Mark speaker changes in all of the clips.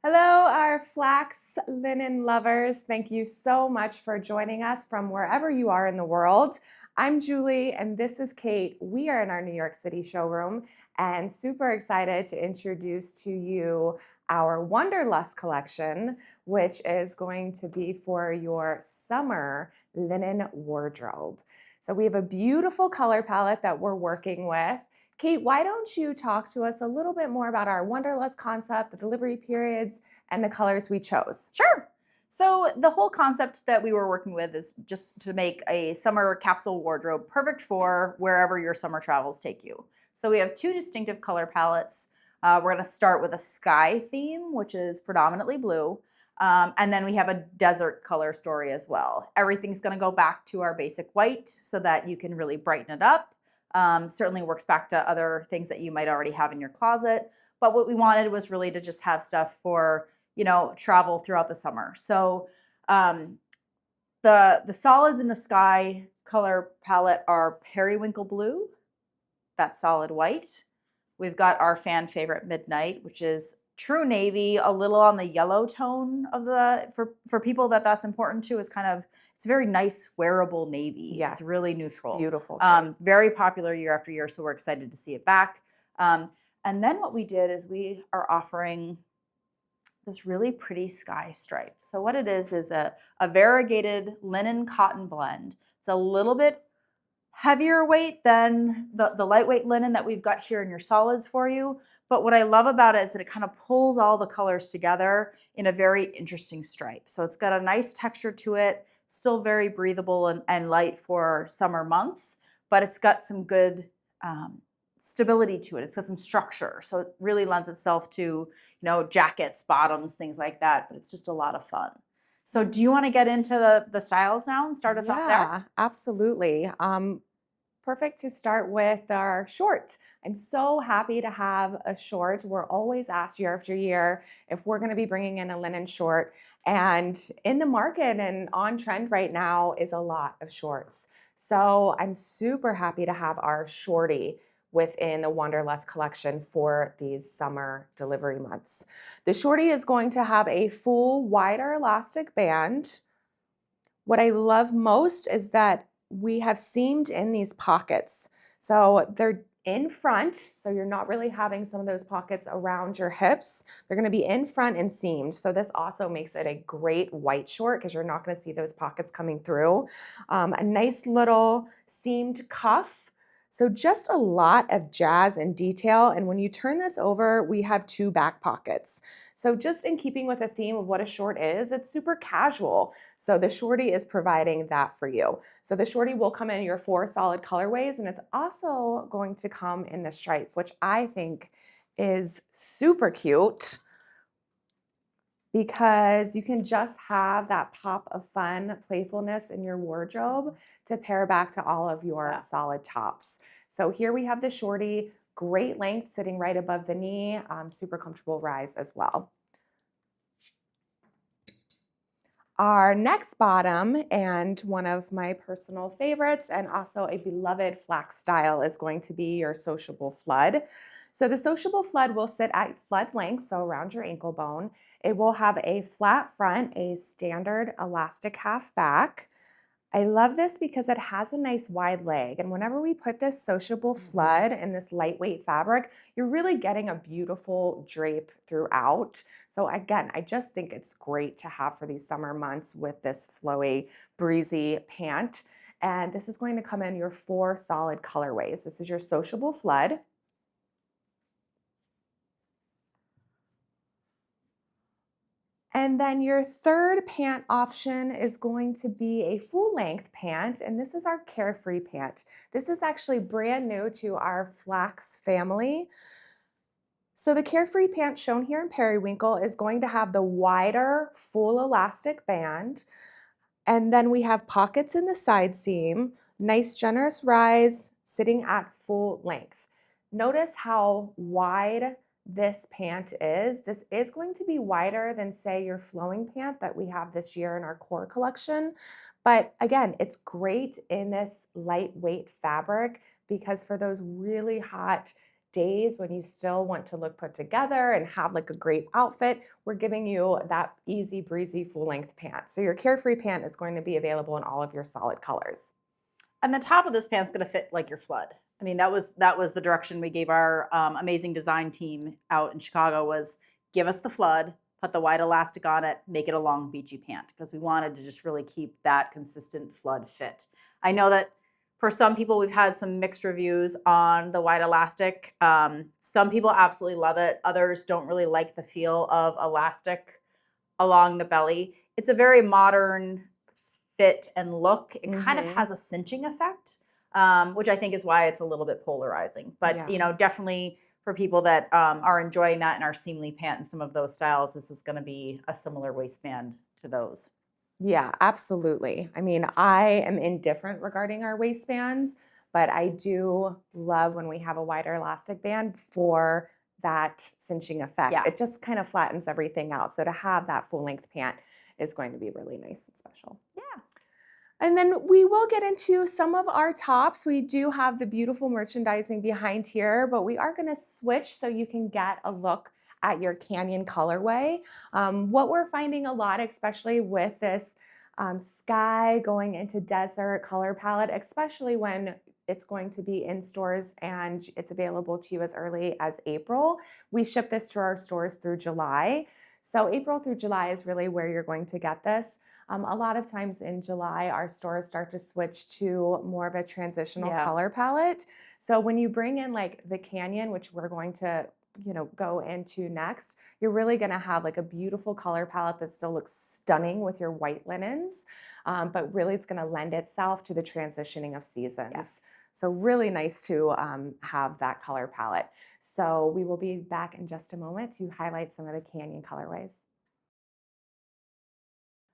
Speaker 1: Hello, our FLAX linen lovers. Thank you so much for joining us from wherever you are in the world. I'm Julie and this is Kate. We are in our New York City showroom and super excited to introduce to you our Wanderlust collection, which is going to be for your summer linen wardrobe. So we have a beautiful color palette that we're working with. Kate, why don't you talk to us a little bit more about our Wanderlust concept, the delivery periods, and the colors we chose?
Speaker 2: Sure. So the whole concept that we were working with is just to make a summer capsule wardrobe perfect for wherever your summer travels take you. So we have two distinctive color palettes. We're going to start with a sky theme, which is predominantly blue. And then we have a desert color story as well. Everything's going to go back to our basic white so that you can really brighten it up. Certainly works back to other things that you might already have in your closet. But what we wanted was really to just have stuff for, travel throughout the summer. So the solids in the sky color palette are periwinkle blue, that's solid white. We've got our fan favorite midnight, which is true navy, a little on the yellow tone of for people that's important to. It's a very nice wearable navy.
Speaker 1: Yes.
Speaker 2: It's really neutral.
Speaker 1: Beautiful.
Speaker 2: Very popular year after year, so we're excited to see it back. And then what we did is we are offering this really pretty sky stripe. So what it is a variegated linen cotton blend. It's a little bit heavier weight than the lightweight linen that we've got here in your solids for you. But what I love about it is that it kind of pulls all the colors together in a very interesting stripe. So it's got a nice texture to it, still very breathable and light for summer months, but it's got some good stability to it. It's got some structure. So it really lends itself to, jackets, bottoms, things like that, but it's just a lot of fun. So do you want to get into the styles now and start us off there?
Speaker 1: Yeah, absolutely. Perfect to start with our short. I'm so happy to have a short. We're always asked year after year if we're going to be bringing in a linen short. And in the market and on trend right now is a lot of shorts. So I'm super happy to have our Shorty within the Wanderlust collection for these summer delivery months. The Shorty is going to have a full wider elastic band. What I love most is that we have seamed in these pockets. So they're in front, so you're not really having some of those pockets around your hips. They're gonna be in front and seamed. So this also makes it a great white short because you're not gonna see those pockets coming through. A nice little seamed cuff. So just a lot of jazz and detail. And when you turn this over, we have two back pockets. So just in keeping with the theme of what a short is, it's super casual. So the Shorty is providing that for you. So the Shorty will come in your 4 solid colorways, and it's also going to come in the stripe, which I think is super cute because you can just have that pop of fun, playfulness in your wardrobe to pair back to all of your solid tops. So here we have the Shorty, great length sitting right above the knee, super comfortable rise as well. Our next bottom, and one of my personal favorites and also a beloved FLAX style, is going to be your Sociable Flood. So the Sociable Flood will sit at flood length, so around your ankle bone. It will have a flat front, a standard elastic half back. I love this because it has a nice wide leg, and whenever we put this Sociable Flood in this lightweight fabric, you're really getting a beautiful drape throughout. So again, I just think it's great to have for these summer months with this flowy, breezy pant. And this is going to come in your 4 solid colorways. This is your Sociable Flood. And then your third pant option is going to be a full length pant, and this is our Carefree Pant. This is actually brand new to our FLAX family. So the Carefree Pant shown here in periwinkle is going to have the wider full elastic band, and then we have pockets in the side seam, nice generous rise sitting at full length. Notice how wide this pant is. This is going to be wider than, say, your flowing pant that we have this year in our core collection. But again, it's great in this lightweight fabric because for those really hot days when you still want to look put together and have like a great outfit, we're giving you that easy breezy full length pant. So your Carefree Pant is going to be available in all of your solid colors.
Speaker 2: And the top of this pant's going to fit like your flood. I mean, that was the direction we gave our amazing design team out in Chicago was give us the flood, put the white elastic on it, make it a long beachy pant because we wanted to just really keep that consistent flood fit. I know that for some people, we've had some mixed reviews on the white elastic. Some people absolutely love it. Others don't really like the feel of elastic along the belly. It's a very modern fit and look. It kind of has a cinching effect, which I think is why it's a little bit polarizing. But, you know, definitely for people that are enjoying that in our seamly pant and some of those styles, this is going to be a similar waistband to those.
Speaker 1: Yeah, absolutely. I mean, I am indifferent regarding our waistbands, but I do love when we have a wider elastic band for that cinching effect.
Speaker 2: Yeah.
Speaker 1: It just kind of flattens everything out. So to have that full length pant is going to be really nice and special.
Speaker 2: Yeah.
Speaker 1: And then we will get into some of our tops. We do have the beautiful merchandising behind here, but we are going to switch so you can get a look at your Canyon colorway. What we're finding a lot, especially with this sky going into desert color palette, especially when it's going to be in stores and it's available to you as early as April. We ship this to our stores through July. So April through July is really where you're going to get this. A lot of times in July, our stores start to switch to more of a transitional color palette. So when you bring in like the Canyon, which we're going to go into next, you're really going to have like a beautiful color palette that still looks stunning with your white linens, but really it's going to lend itself to the transitioning of seasons.
Speaker 2: Yeah.
Speaker 1: So really nice to have that color palette. So we will be back in just a moment to highlight some of the Canyon colorways.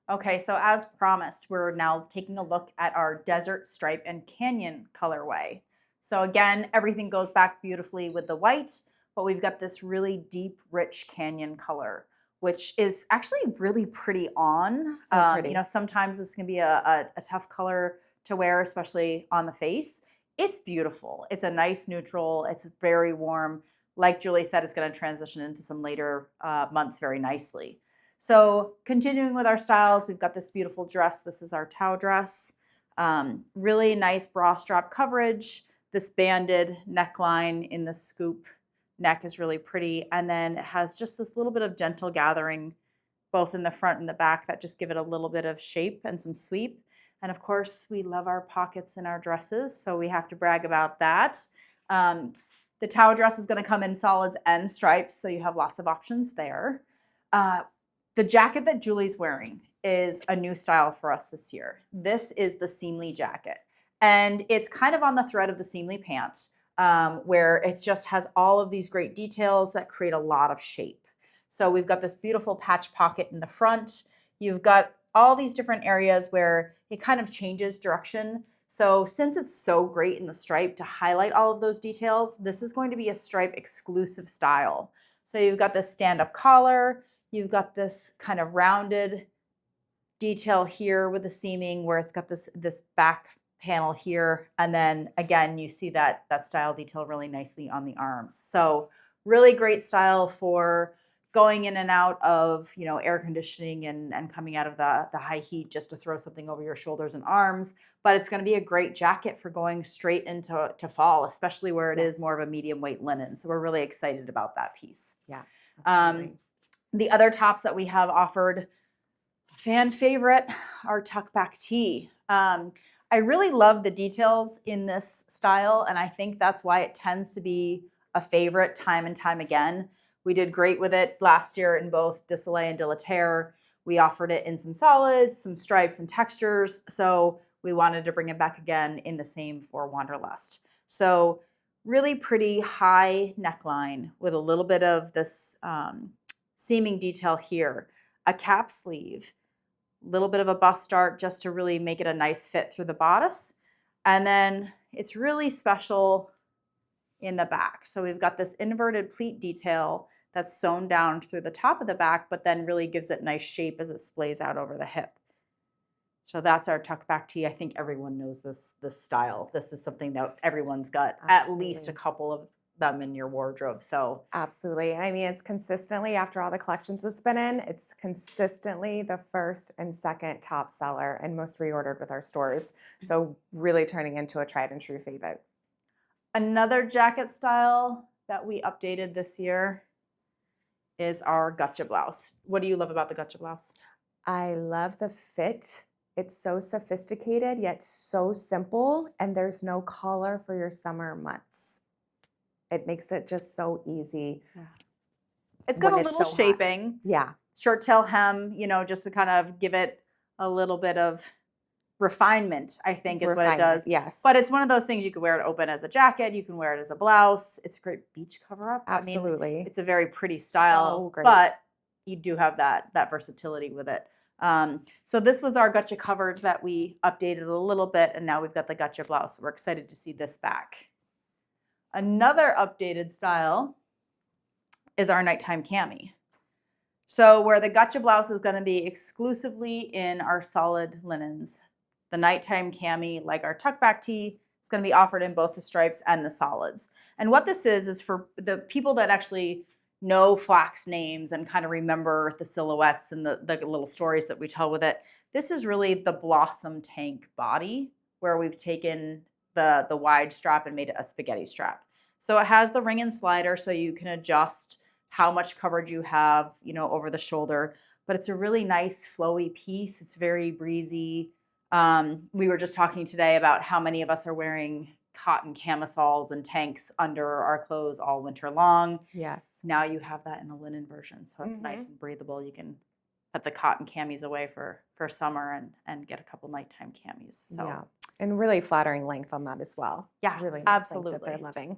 Speaker 2: Okay, so as promised, we're now taking a look at our Desert Stripe and Canyon colorway. So again, everything goes back beautifully with the white, but we've got this really deep, rich canyon color, which is actually really pretty on.
Speaker 1: So pretty.
Speaker 2: You know, sometimes this can be a tough color to wear, especially on the face. It's beautiful. It's a nice neutral. It's very warm. Like Julie said, it's going to transition into some later months very nicely. So continuing with our styles, we've got this beautiful dress. This is our Tao Dress. Really nice bra strap coverage. This banded neckline in the scoop neck is really pretty. And then it has just this little bit of gentle gathering both in the front and the back that just give it a little bit of shape and some sweep. And of course, we love our pockets in our dresses, so we have to brag about that. The Tao Dress is going to come in solids and stripes, so you have lots of options there. The jacket that Julie's wearing is a new style for us this year. This is the seamly jacket. And it's kind of on the thread of the seamly pant, where it just has all of these great details that create a lot of shape. So we've got this beautiful patch pocket in the front. You've got all these different areas where it kind of changes direction. So since it's so great in the stripe to highlight all of those details, this is going to be a stripe exclusive style. So you've got this stand-up collar. You've got this kind of rounded detail here with the seaming where it's got this back panel here. And then again, you see that style detail really nicely on the arms. So really great style for going in and out of, air conditioning and coming out of the high heat just to throw something over your shoulders and arms. But it's going to be a great jacket for going straight into fall, especially where it is more of a medium weight linen. So we're really excited about that piece.
Speaker 1: Yeah. Absolutely.
Speaker 2: The other tops that we have offered, fan favorite, are tuck back tee. I really love the details in this style, and I think that's why it tends to be a favorite time and time again. We did great with it last year in both de Soleil and de la Terre. We offered it in some solids, some stripes and textures, so we wanted to bring it back again in the same for Wanderlust. So really pretty high neckline with a little bit of this seaming detail here, a cap sleeve, a little bit of a bust start just to really make it a nice fit through the bodice. And then it's really special in the back. So we've got this inverted pleat detail that's sewn down through the top of the back, but then really gives it nice shape as it splays out over the hip. So that's our tuck back tee. I think everyone knows this style. This is something that everyone's got at least a couple of them in your wardrobe. So
Speaker 1: Absolutely. I mean, it's consistently, after all the collections it's been in, it's consistently the first and second top seller and most reordered with our stores. So really turning into a tried and true favorite.
Speaker 2: another jacket style that we updated this year is our gotcha blouse. What do you love about the gotcha blouse?
Speaker 1: I love the fit. It's so sophisticated yet so simple, and there's no collar for your summer months. It makes it just so easy.
Speaker 2: It's got
Speaker 1: when
Speaker 2: a
Speaker 1: it's
Speaker 2: little
Speaker 1: so hot.
Speaker 2: shaping,
Speaker 1: Yeah,
Speaker 2: short tail hem, you know, just to kind of give it a little bit of refinement, I think is what it does.
Speaker 1: Yes,
Speaker 2: But it's one of those things you can wear it open as a jacket. You can wear it as a blouse. It's a great beach cover up. I mean,
Speaker 1: absolutely.
Speaker 2: it's a very pretty style,
Speaker 1: So great.
Speaker 2: but you do have that versatility with it. So this was our gotcha covered that we updated a little bit, and now we've got the gotcha blouse. We're excited to see this back. Another updated style is our nighttime cami. So where the gotcha blouse is going to be exclusively in our solid linens, the nighttime cami, like our tuck back tee, is going to be offered in both the stripes and the solids. And what this is for the people that actually know FLAX names and kind of remember the silhouettes and the little stories that we tell with it. This is really the Blossom tank body, where we've taken the wide strap and made it a spaghetti strap. So it has the ring and slider, so you can adjust how much coverage you have, you know, over the shoulder. But it's a really nice flowy piece. It's very breezy. We were just talking today about how many of us are wearing cotton camisoles and tanks under our clothes all winter long.
Speaker 1: Yes.
Speaker 2: Now you have that in a linen version, so it's nice and breathable. You can put the cotton camis away for summer and get a couple nighttime camis. So
Speaker 1: Yeah. And really flattering length on that as well.
Speaker 2: yeah,
Speaker 1: Really nice length
Speaker 2: absolutely.
Speaker 1: that they're loving.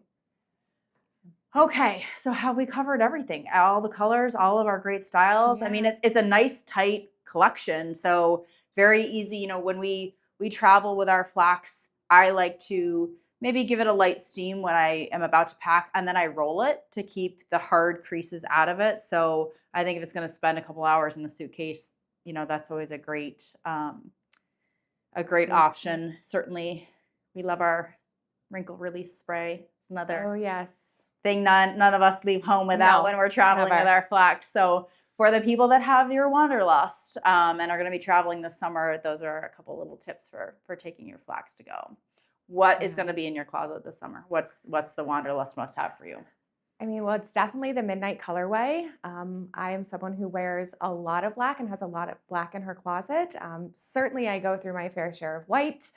Speaker 2: Okay, so have we covered everything? All the colors, all of our great styles. I mean,
Speaker 1: Yeah.
Speaker 2: it's a nice tight collection. So very easy. You know, when we travel with our FLAX, I like to maybe give it a light steam when I am about to pack, and then I roll it to keep the hard creases out of it. So I think if it's going to spend a couple hours in the suitcase, you know, that's always a great option. Certainly, we love our wrinkle release spray. It's another
Speaker 1: Oh, yes.
Speaker 2: thing none of us leave home without
Speaker 1: No,
Speaker 2: when we're traveling
Speaker 1: never.
Speaker 2: with our FLAX. So for the people that have your Wanderlust and are going to be traveling this summer, those are a couple little tips for taking your FLAX to go. What is going to be in your closet this summer? What's the Wanderlust must have for you?
Speaker 1: I mean, well, it's definitely the midnight colorway. I am someone who wears a lot of black and has a lot of black in her closet. Certainly, I go through my fair share of white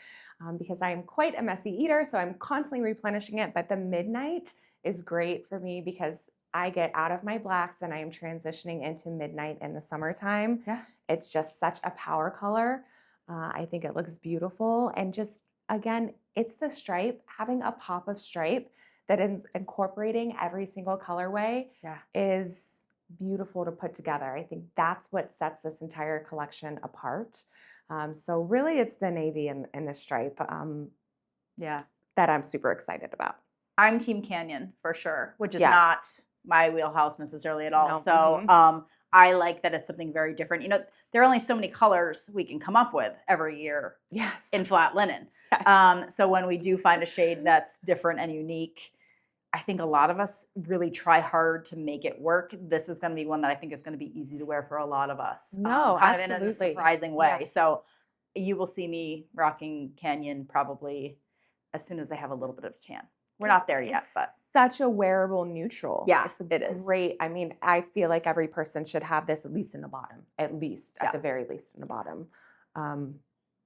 Speaker 1: because I am quite a messy eater, so I'm constantly replenishing it. But the midnight is great for me because I get out of my blacks and I am transitioning into midnight in the summertime.
Speaker 2: Yeah.
Speaker 1: It's just such a power color. I think it looks beautiful. And just, again, it's the stripe, having a pop of stripe that is incorporating every single colorway is beautiful to put together. I think that's what sets this entire collection apart. So really it's the navy and the stripe that I'm super excited about.
Speaker 2: I'm Team Canyon for sure, which is
Speaker 1: Yes.
Speaker 2: not my wheelhouse necessarily at all.
Speaker 1: No.
Speaker 2: So I like that it's something very different. You know, there are only so many colors we can come up with every year
Speaker 1: Yes.
Speaker 2: in flat linen.
Speaker 1: Yes.
Speaker 2: So when we do find a shade that's different and unique, I think a lot of us really try hard to make it work. This is going to be one that I think is going to be easy to wear for a lot of us.
Speaker 1: No,
Speaker 2: kind of in a
Speaker 1: absolutely.
Speaker 2: surprising way.
Speaker 1: Yes.
Speaker 2: So you will see me rocking Canyon probably as soon as they have a little bit of tan. We're not there yet, but
Speaker 1: such a wearable neutral.
Speaker 2: Yeah,
Speaker 1: it is great. I mean, I feel like every person should have this at least in the bottom, at the very least in the bottom. And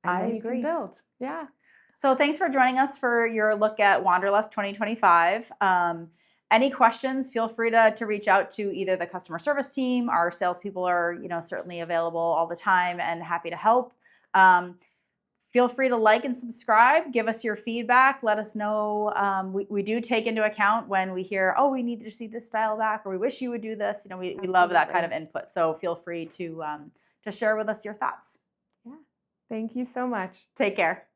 Speaker 2: I
Speaker 1: then you
Speaker 2: agree.
Speaker 1: can build. Yeah.
Speaker 2: So thanks for joining us for your look at Wanderlust 2025. Any questions, feel free to reach out to either the customer service team. Our salespeople are, you know, certainly available all the time and happy to help. Feel free to like and subscribe. Give us your feedback. Let us know. We do take into account when we hear, oh, we need to see this style back, or we wish you would do this. You know, we love that kind of input. So feel free to share with us your thoughts.
Speaker 1: Yeah. Thank you so much.
Speaker 2: Take care.